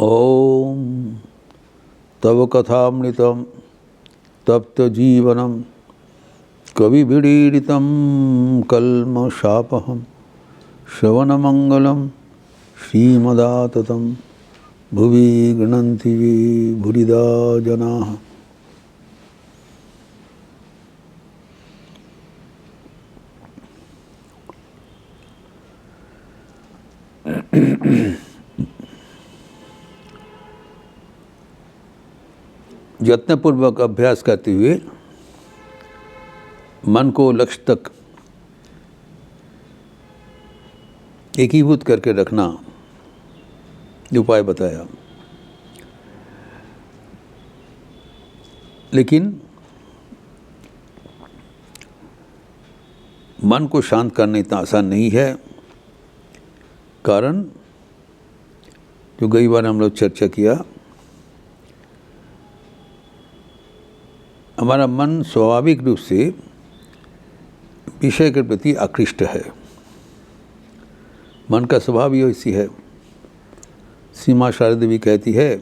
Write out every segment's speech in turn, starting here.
ओम तव कथामृतं तप्तजीवनं कविभिरीडितं कल्मषापहं श्रवणमंगलं श्रीमदाततं भुवि गृह्णन्ति भूरिदा जनाः। यत्नपूर्वक अभ्यास करते हुए मन को लक्ष्य तक एकीभूत करके रखना उपाय बताया। लेकिन मन को शांत करना इतना आसान नहीं है। कारण जो कई बार हम लोग चर्चा किया, हमारा मन स्वाभाविक रूप से विषय के प्रति आकृष्ट है। मन का स्वभाव ही ऐसी है। सीमा शारदा देवी कहती है,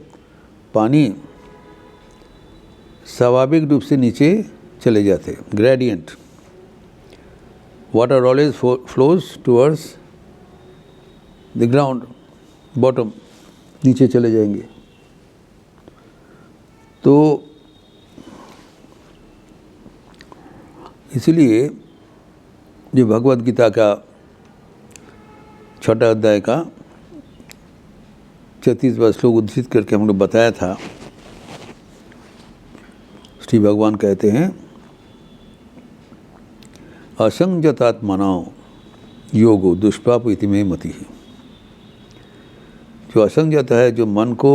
पानी स्वाभाविक रूप से नीचे चले जाते, gradient. Water always flows towards the ground, bottom, नीचे चले जाएंगे। तो इसलिए जो भगवद गीता का 6 अध्याय का 36वां श्लोक उद्धृत करके हम लोग बताया था। श्री भगवान कहते हैं, असंयतात्मनो योगो दुष्प्राप इति मे मतिः। जो असंयत है, जो मन को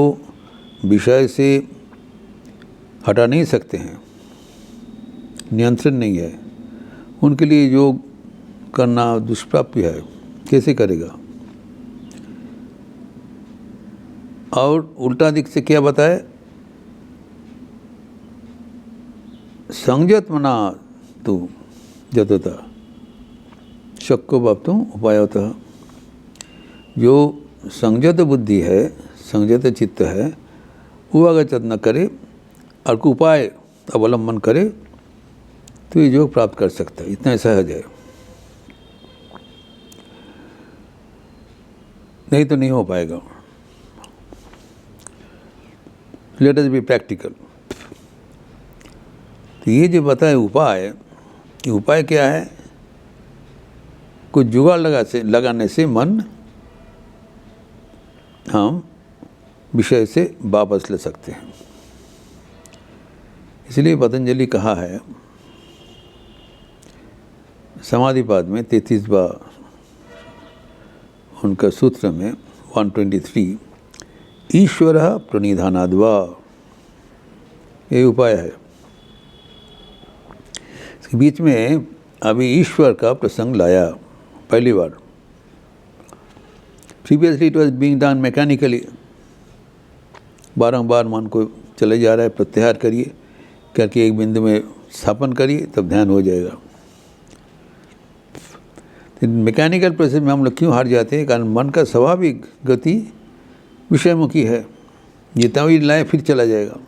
विषय से हटा नहीं सकते हैं, नियंत्रण नहीं है, उनके लिए योग करना दुष्प्राप्य है। कैसे करेगा? और उल्टा दिख से क्या बताए, संयत मना तू जतता शक्को बाप्तु उपायतः। जो संयत बुद्धि है, संयत चित्त है, वो अगर न करे और कोई उपाय अवलंबन करे तो ये योग प्राप्त कर सकता है। इतना सहज है, नहीं तो नहीं हो पाएगा। Let us be practical. तो ये जो बताए उपाय, ये उपाय क्या है? कुछ जुगाड़ लगाने से मन हम विषय से वापस ले सकते हैं। इसलिए पतंजलि कहा है समाधिपाद में 33वां उनका सूत्र में 123, ईश्वर प्रणिधानाद्वा, ये उपाय है। इसके बीच में अभी ईश्वर का प्रसंग लाया पहली बार। Previously it was being done mechanically. बारंबार मन को चले जा रहा है, प्रत्याहार करिए करके एक बिंदु में स्थापन करिए, तब ध्यान हो जाएगा। मैकेनिकल प्रोसेस में हम लोग क्यों हार जाते हैं? कारण मन का स्वाभाविक गति विषयमुखी है। जितना भी लाए फिर चला जाएगा।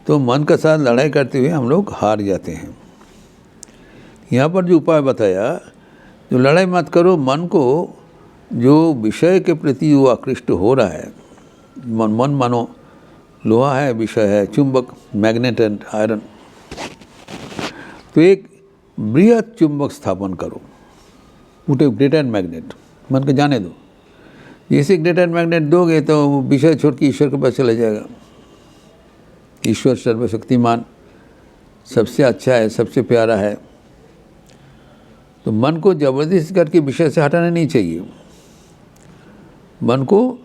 तो मन का साथ लड़ाई करते हुए हम लोग हार जाते हैं। यहाँ पर जो उपाय बताया, जो लड़ाई मत करो, मन को जो विषय के प्रति वो आकृष्ट हो रहा है, मन मानो लोहा है, विषय है, चुंबक, मैग्नेट एंड आयरन। तो एक बृहद चुंबक स्थापन करो, पुट ए ग्रेटर मैग्नेट। मन को जाने दो। जैसे ग्रेटर मैग्नेट दोगे तो विषय छोड़ के ईश्वर के पास चला जाएगा। ईश्वर सर्वशक्तिमान, सबसे अच्छा है, सबसे प्यारा है। तो मन को जबरदस्ती करके विषय से हटाना नहीं चाहिए। मन को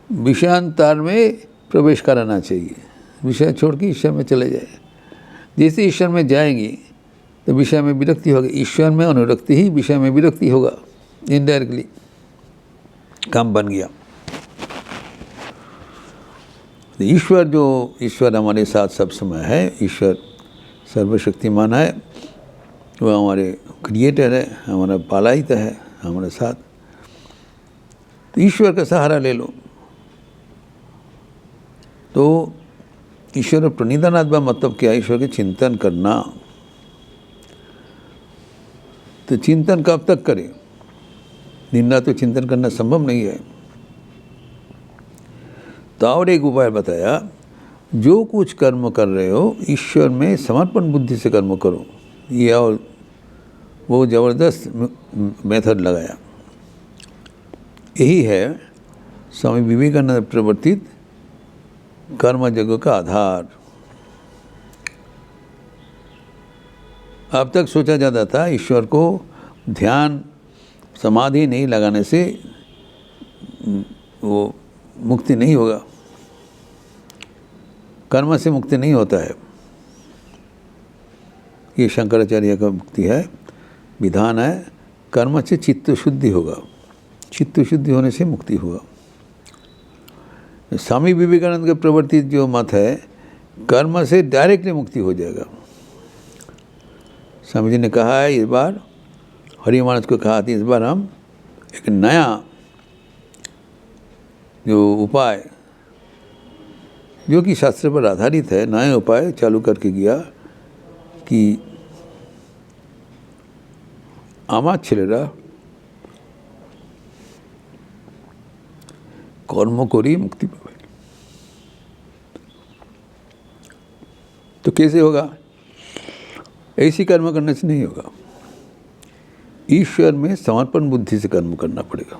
विषयांतर में प्रवेश कराना चाहिए। विषय छोड़ के ईश्वर में चले जाए। जैसे ईश्वर में जाएंगी तो विषय में विरक्ति होगी। ईश्वर में अनुरक्ति ही विषय में विरक्ति होगा। इनडायरेक्टली काम बन गया। ईश्वर हमारे साथ सब समय है। ईश्वर सर्वशक्तिमान है, वो हमारे क्रिएटर है, हमारा पालायित है, हमारे साथ। तो ईश्वर का सहारा ले लो। तो ईश्वर प्रणिधानात्मा मतलब क्या? ईश्वर के चिंतन करना। तो चिंतन कब तक करें? दिन रात तो चिंतन करना संभव नहीं है। तो और एक उपाय बताया, जो कुछ कर्म कर रहे हो ईश्वर में समर्पण बुद्धि से कर्म करो। ये और वो ज़बरदस्त मेथड लगाया। यही है स्वामी विवेकानंद प्रवर्तित कर्म यज्ञ का आधार। अब तक सोचा जाता था ईश्वर को ध्यान समाधि नहीं लगाने से वो मुक्ति नहीं होगा, कर्म से मुक्ति नहीं होता है। ये शंकराचार्य का मुक्ति है, विधान है, कर्म से चित्त शुद्धि होगा, चित्त शुद्धि होने से मुक्ति होगा। स्वामी विवेकानंद के प्रवर्तित जो मत है, कर्म से डायरेक्टली मुक्ति हो जाएगा। स्वामी जी ने कहा है, इस बार हरिमानस को कहा था, इस बार हम एक नया जो उपाय जो कि शास्त्र पर आधारित है, नया उपाय चालू करके गया कि আমার ছেলেরা কর্ম করেই মুক্তি পাবে। तो कैसे होगा? ऐसी कर्म करने से नहीं होगा, ईश्वर में समर्पण बुद्धि से कर्म करना पड़ेगा।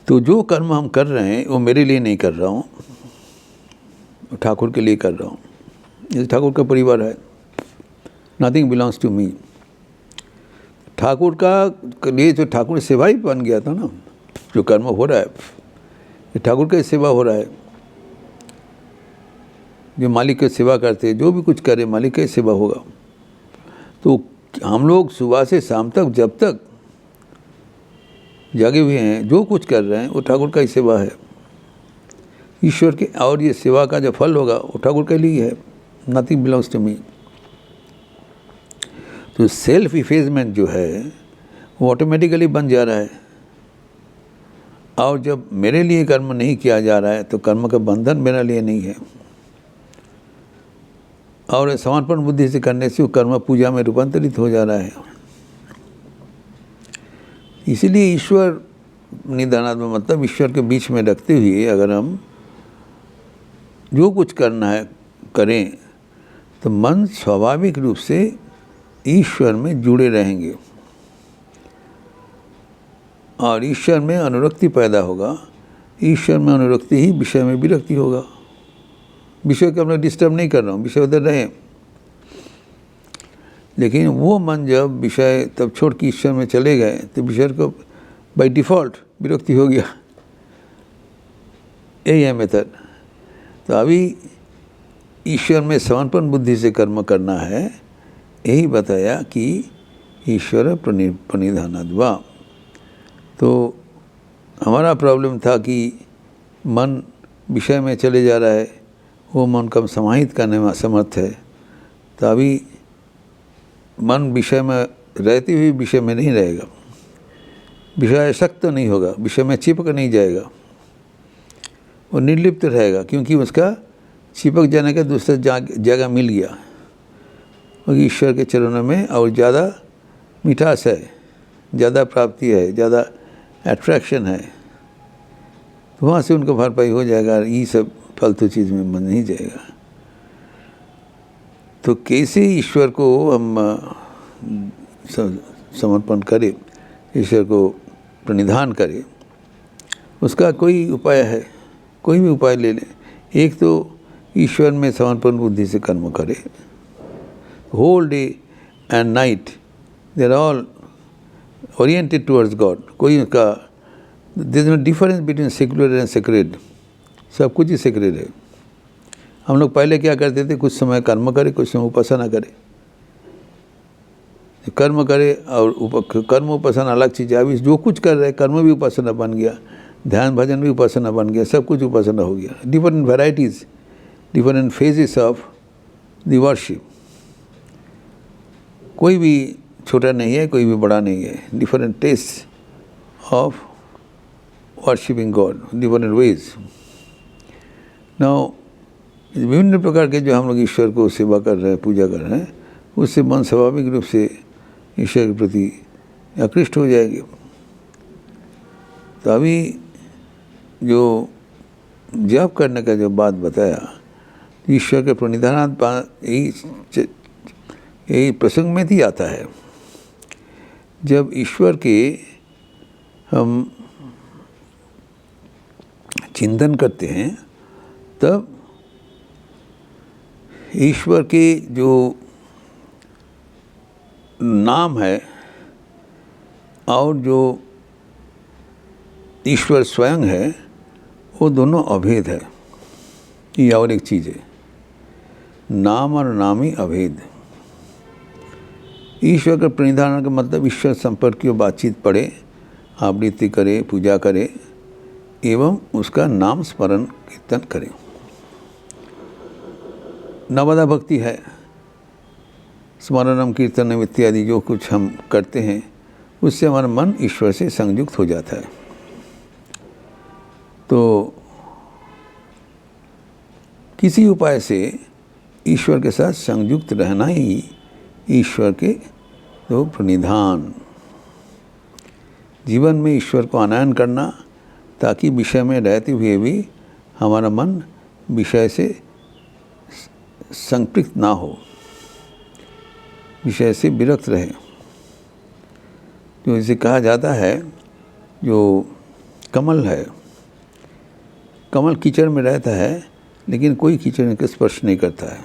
तो जो कर्म हम कर रहे हैं वो मेरे लिए नहीं कर रहा हूँ, ठाकुर के लिए कर रहा हूँ। ये ठाकुर का परिवार है, nothing belongs to me. Thakur का लिए जो ठाकुर सेवा ही बन गया था ना, जो कर्म हो रहा है ये ठाकुर का सेवा हो रहा है। जो मालिक की सेवा करते, जो भी कुछ करे मालिक का सेवा होगा। तो हम लोग सुबह से शाम तक जब तक जागे हुए हैं, जो कुछ कर रहे हैं वो ठाकुर का ही सेवा है, ईश्वर के। और ये सेवा का जो फल होगा वो ठाकुर के लिए है, नथिंग बिलोंग्स टू मी। तो सेल्फ इफेजमेंट जो है वो ऑटोमेटिकली बन जा रहा है। और जब मेरे लिए कर्म नहीं किया जा रहा है तो कर्म का बंधन मेरे लिए नहीं है। और समर्पण बुद्धि से करने से वो कर्म पूजा में रूपांतरित हो जा रहा है। इसीलिए ईश्वर निधानात्मा मतलब ईश्वर के बीच में रखते हुए अगर हम जो कुछ करना है करें तो मन स्वाभाविक रूप से ईश्वर में जुड़े रहेंगे और ईश्वर में अनुरक्ति पैदा होगा। ईश्वर में अनुरक्ति ही विषय में विरक्ति होगा। विषय को मैं डिस्टर्ब नहीं कर रहा हूँ, विषय उधर रहे, लेकिन वो मन जब विषय तब छोड़ के ईश्वर में चले गए तो विषय को बाय डिफ़ॉल्ट विरक्ति हो गया। यही है मेथड। तो अभी ईश्वर में समर्पण बुद्धि से कर्म करना है, यही बताया कि ईश्वर प्रणिधानाद्वा। तो हमारा प्रॉब्लम था कि मन विषय में चले जा रहा है, वो मन को समाहित करने में असमर्थ है। तो अभी मन विषय में रहते हुए विषय में नहीं रहेगा, विषय सख्त नहीं होगा, विषय में चिपक नहीं जाएगा, वो निर्लिप्त रहेगा, क्योंकि उसका चिपक जाने का दूसरा जगह मिल गया। और ईश्वर के चरणों में और ज़्यादा मिठास है, ज़्यादा प्राप्ति है, ज़्यादा अट्रैक्शन है, तो वहाँ से उनको भरपाई हो जाएगा। ये सब फालतू चीज़ में मन नहीं जाएगा। तो कैसे ईश्वर को हम समर्पण करें, ईश्वर को प्रणिधान करें, उसका कोई उपाय है, कोई भी उपाय ले लें। एक तो ईश्वर में समर्पण बुद्धि से कर्म करें। Whole day and night they are all oriented towards God. कोई उसका there is no difference between secular and sacred, सब कुछ ही सेक्रेड है। हम लोग पहले क्या करते थे, कुछ समय कर्म करें, कुछ समय उपासना करें। कर्म करे और कर्म उपासना अलग चीज़ है। अभी जो कुछ कर रहे हैं कर्म भी उपासना बन गया, ध्यान भजन भी उपासना बन गया, सब कुछ उपासना हो गया। Different varieties, different phases of the worship. कोई भी छोटा नहीं है, कोई भी बड़ा नहीं है, different test of worshipping God different ways. Now विभिन्न प्रकार के जो हम लोग ईश्वर को सेवा कर रहे हैं, पूजा कर रहे हैं, उससे मन स्वाभाविक रूप से ईश्वर के प्रति आकृष्ट हो जाएंगे। तो अभी जो जप करने का जो बात बताया, ईश्वर के प्रणिधानात् यही प्रसंग में ही आता है। जब ईश्वर के हम चिंतन करते हैं तब ईश्वर के जो नाम है और जो ईश्वर स्वयं है वो दोनों अभेद है। ये और एक चीज़ है, नाम और नामी अभेद। ईश्वर का प्रणिधान का मतलब ईश्वर संपर्क की बातचीत पढ़े, आवृत्ति करे, पूजा करे एवं उसका नाम स्मरण कीर्तन करें। नवदा भक्ति है, स्मरणम कीर्तनम इत्यादि जो कुछ हम करते हैं उससे हमारा मन ईश्वर से संयुक्त हो जाता है। तो किसी उपाय से ईश्वर के साथ संयुक्त रहना ही ईश्वर के तो प्रणिधान, जीवन में ईश्वर को आनयन करना ताकि विषय में रहते हुए भी हमारा मन विषय से संपृक्त ना हो, विषय से विरक्त रहे। तो इसे कहा जाता है जो कमल है, कमल कीचड़ में रहता है लेकिन कोई कीचड़ का स्पर्श नहीं करता है,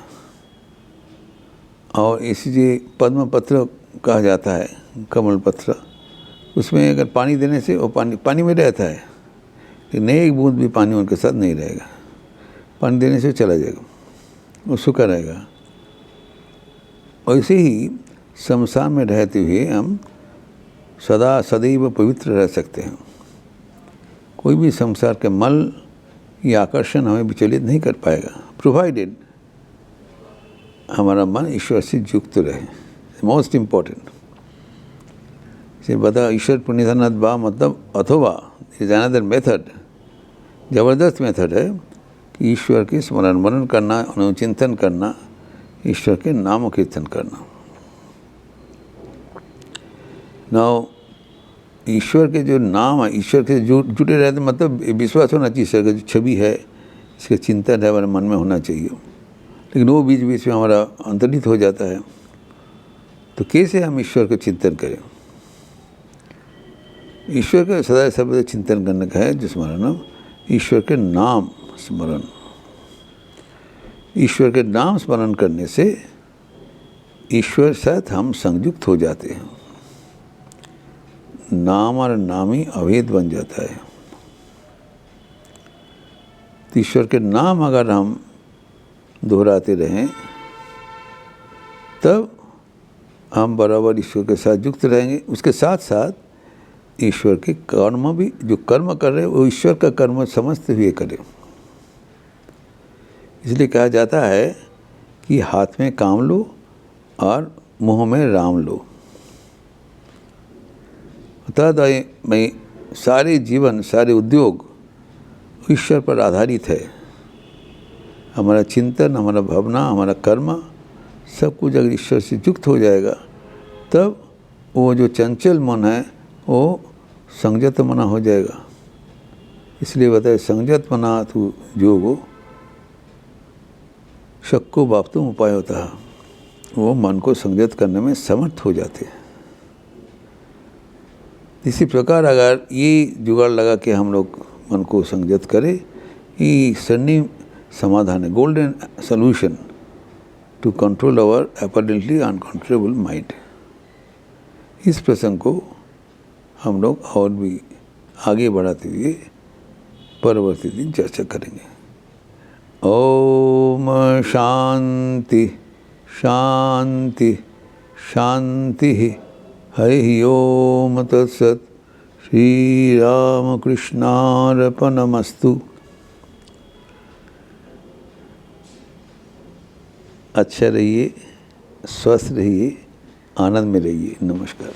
और इसीलिए पद्म पत्र कहा जाता है, कमल पत्र। उसमें अगर पानी देने से वो पानी में रहता है लेकिन एक बूंद भी पानी उनके साथ नहीं रहेगा, पानी देने से चला जाएगा, वो सूखा रहेगा। वैसे ही संसार में रहते हुए हम सदा सदैव पवित्र रह सकते हैं। कोई भी संसार के मल या आकर्षण हमें विचलित नहीं कर पाएगा, प्रोवाइडेड हमारा मन ईश्वर से युक्त रहे। मोस्ट इम्पॉर्टेंट से बता, ईश्वर प्रणिधानात् बा मतलब अथवा इज अनदर मेथड, ज़बरदस्त मेथड है कि ईश्वर के स्मरण मनन करना, अनुचिंतन करना, ईश्वर के नाम कीर्तन करना। नाउ ईश्वर के जो नाम है, ईश्वर के जुटे रहते मतलब विश्वास होना चाहिए, ईश्वर का जो छवि है इसका चिंतन है हमारे मन में होना चाहिए, लेकिन वो बीच बीच में हमारा अंतर्हित हो जाता है। तो कैसे हम ईश्वर का चिंतन करें? ईश्वर का सदा सर्वदा चिंतन करने का है जो स्मरण, ईश्वर के नाम स्मरण। ईश्वर के नाम स्मरण करने से ईश्वर साथ हम संयुक्त हो जाते हैं, नाम और नामी अभेद बन जाता है। तो ईश्वर के नाम अगर हम दोहराते रहें तब हम बराबर ईश्वर के साथ युक्त रहेंगे। उसके साथ साथ ईश्वर के कर्म भी, जो कर्म कर रहे हैं वो ईश्वर का कर्म समझते हुए करें। इसलिए कहा जाता है कि हाथ में काम लो और मुंह में राम लो। अर्थात मैं सारे जीवन, सारे उद्योग ईश्वर पर आधारित है। हमारा चिंतन, हमारा भावना, हमारा कर्म सब कुछ अगर ईश्वर से युक्त हो जाएगा तब वो जो चंचल मन है वो संयत मना हो जाएगा। इसलिए बताए संयत मना तू जोगो शक्को बाप्तुम उपाय होता है, वो मन को संयत करने में समर्थ हो जाते हैं। इसी प्रकार अगर ये जुगाड़ लगा के हम लोग मन को संयत करें, ये स्वर्णिम समाधान है, golden solution to control our apparently uncontrollable mind. इस प्रसंग को हम लोग और भी आगे बढ़ाते हुए परवर्ती दिन चर्चा करेंगे। ओम शांति शांति शांति। हरि ओम तत्सत। श्री राम कृष्णार्पणमस्तु। अच्छा रहिए, स्वस्थ रहिए, आनंद में रहिए। नमस्कार।